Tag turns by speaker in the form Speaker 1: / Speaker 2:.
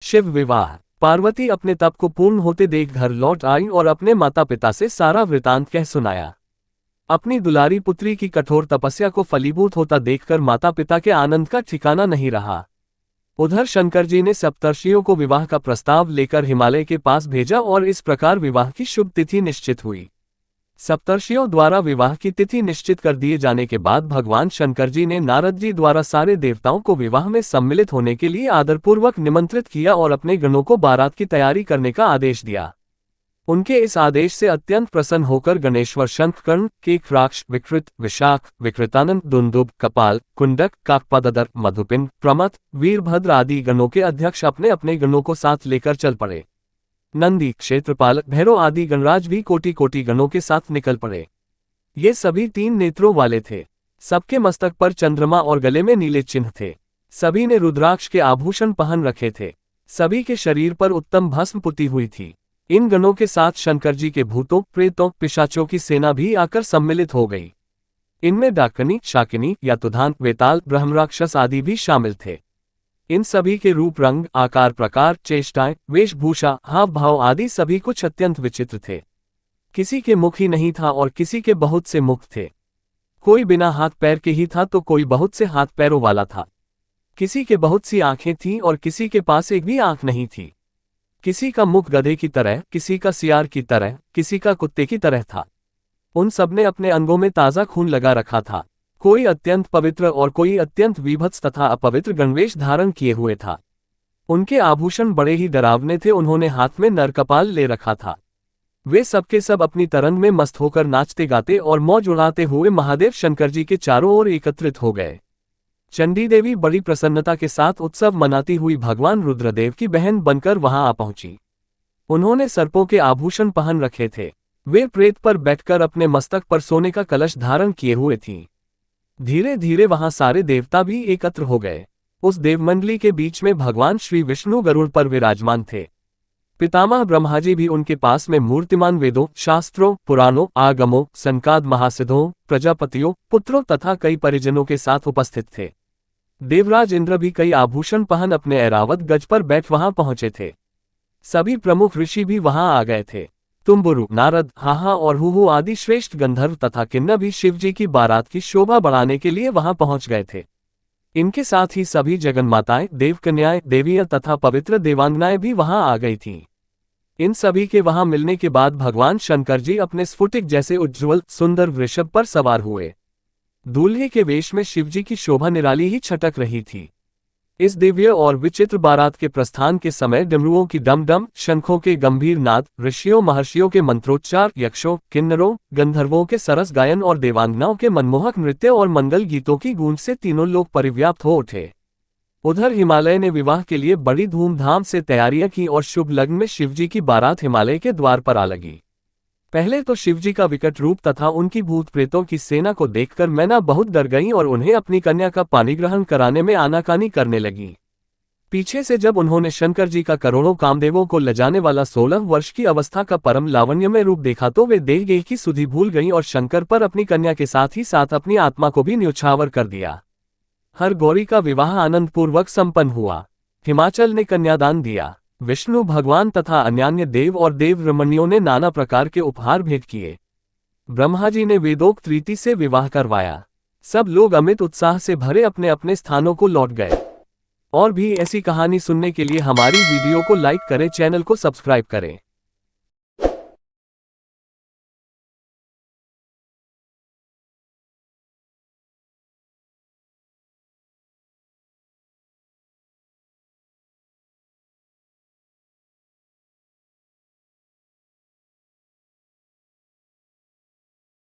Speaker 1: शिव विवाह। पार्वती अपने तप को पूर्ण होते देख घर लौट आई और अपने माता पिता से सारा वृतांत कह सुनाया। अपनी दुलारी पुत्री की कठोर तपस्या को फलीभूत होता देखकर माता पिता के आनंद का ठिकाना नहीं रहा। उधर शंकर जी ने सप्तर्षियों को विवाह का प्रस्ताव लेकर हिमालय के पास भेजा और इस प्रकार विवाह की शुभ तिथि निश्चित हुई। सप्तर्षियों द्वारा विवाह की तिथि निश्चित कर दिए जाने के बाद भगवान शंकर जी ने नारद जी द्वारा सारे देवताओं को विवाह में सम्मिलित होने के लिए आदरपूर्वक निमंत्रित किया और अपने गणों को बारात की तैयारी करने का आदेश दिया। उनके इस आदेश से अत्यंत प्रसन्न होकर गणेश्वर शंखकर्ण, केकराक्ष, विकृत, विशाख, विकृतानंद, दुंदुभ, कपाल, कुंडक, काकपददर, मधुपिंड, प्रमथ, वीरभद्र आदि गणों के अध्यक्ष अपने अपने गणों को साथ लेकर चल पड़े। नंदी, क्षेत्रपाल, भैरव आदि गणराज भी कोटि कोटि गणों के साथ निकल पड़े। ये सभी 3 नेत्रों वाले थे। सबके मस्तक पर चंद्रमा और गले में नीले चिन्ह थे। सभी ने रुद्राक्ष के आभूषण पहन रखे थे। सभी के शरीर पर उत्तम भस्म पुती हुई थी। इन गणों के साथ शंकर जी के भूतों, प्रेतों, पिशाचों की सेना भी आकर सम्मिलित हो गई। इनमें डाकनी, शाकिनी, यातुधान, वेताल, ब्रह्मराक्षस आदि भी शामिल थे। इन सभी के रूप, रंग, आकार, प्रकार, चेष्टाएं, वेशभूषा, हाव भाव आदि सभी कुछ अत्यंत विचित्र थे। किसी के मुख ही नहीं था और किसी के बहुत से मुख थे। कोई बिना हाथ पैर के ही था तो कोई बहुत से हाथ पैरों वाला था। किसी के बहुत सी आंखें थीं और किसी के पास एक भी आंख नहीं थी। किसी का मुख गधे की तरह, किसी का सियार की तरह, किसी का कुत्ते की तरह था। उन सबने अपने अंगों में ताज़ा खून लगा रखा था। कोई अत्यंत पवित्र और कोई अत्यंत विभत्स तथा अपवित्र गणवेश धारण किए हुए था। उनके आभूषण बड़े ही डरावने थे। उन्होंने हाथ में नरकपाल ले रखा था। वे सबके सब अपनी तरंग में मस्त होकर नाचते गाते और मौज उड़ाते हुए महादेव शंकर जी के चारों ओर एकत्रित हो गए। चंडी देवी बड़ी प्रसन्नता के साथ उत्सव मनाती हुई भगवान रुद्रदेव की बहन बनकर वहां आ पहुंची। उन्होंने सर्पों के आभूषण पहन रखे थे। वे प्रेत पर बैठकर अपने मस्तक पर सोने का कलश धारण किए हुए थीं। धीरे धीरे वहां सारे देवता भी एकत्र हो गए। उस देवमंडली के बीच में भगवान श्री विष्णु गरुड़ पर विराजमान थे। पितामह ब्रह्माजी भी उनके पास में मूर्तिमान वेदों, शास्त्रों, पुराणों, आगमों, संकाद महासिद्धों, प्रजापतियों, पुत्रों तथा कई परिजनों के साथ उपस्थित थे। देवराज इंद्र भी कई आभूषण पहन अपने ऐरावत गज पर बैठ वहां पहुंचे थे। सभी प्रमुख ऋषि भी वहां आ गए थे। तुम्बुरु, नारद, हाहा और हुहु आदि श्रेष्ठ गंधर्व तथा किन्नर भी शिवजी की बारात की शोभा बढ़ाने के लिए वहां पहुंच गए थे। इनके साथ ही सभी जगन्माताएं, देवकन्याएं, देवियां तथा पवित्र देवांगनाएं भी वहां आ गई थीं। इन सभी के वहां मिलने के बाद भगवान शंकर जी अपने स्फुटिक जैसे उज्ज्वल सुंदर वृषभ पर सवार हुए। दूल्हे के वेश में शिवजी की शोभा निराली ही छटक रही थी। इस दिव्य और विचित्र बारात के प्रस्थान के समय डमरुओं की डम-डम, शंखों के गंभीर नाद, ऋषियों महर्षियों के मंत्रोच्चार, यक्षों, किन्नरों, गंधर्वों के सरस गायन और देवांगनाओं के मनमोहक नृत्य और मंगल गीतों की गूंज से तीनों लोग परिव्याप्त हो उठे। उधर हिमालय ने विवाह के लिए बड़ी धूमधाम से तैयारियां की और शुभ लग्न में शिवजी की बारात हिमालय के द्वार पर आ लगी। पहले तो शिवजी का विकट रूप तथा उनकी भूत प्रेतों की सेना को देखकर मैना बहुत डर गई और उन्हें अपनी कन्या का पानी ग्रहण कराने में आनाकानी करने लगी। पीछे से जब उन्होंने शंकर जी का करोड़ों कामदेवों को लजाने वाला 16 वर्ष की अवस्था का परम लावण्यमय रूप देखा तो वे देह गेह की सुधि भूल गईं और शंकर पर अपनी कन्या के साथ ही साथ अपनी आत्मा को भी न्योछावर कर दिया। हर गौरी का विवाह आनंदपूर्वक संपन्न हुआ। हिमाचल ने कन्यादान दिया। विष्णु भगवान तथा अन्यान्य देव और देव रमणियों ने नाना प्रकार के उपहार भेंट किए। ब्रह्मा जी ने वेदोक्त रीति से विवाह करवाया। सब लोग अमित उत्साह से भरे अपने अपने स्थानों को लौट गए। और भी ऐसी कहानी सुनने के लिए हमारी वीडियो को लाइक करें, चैनल को सब्सक्राइब करें।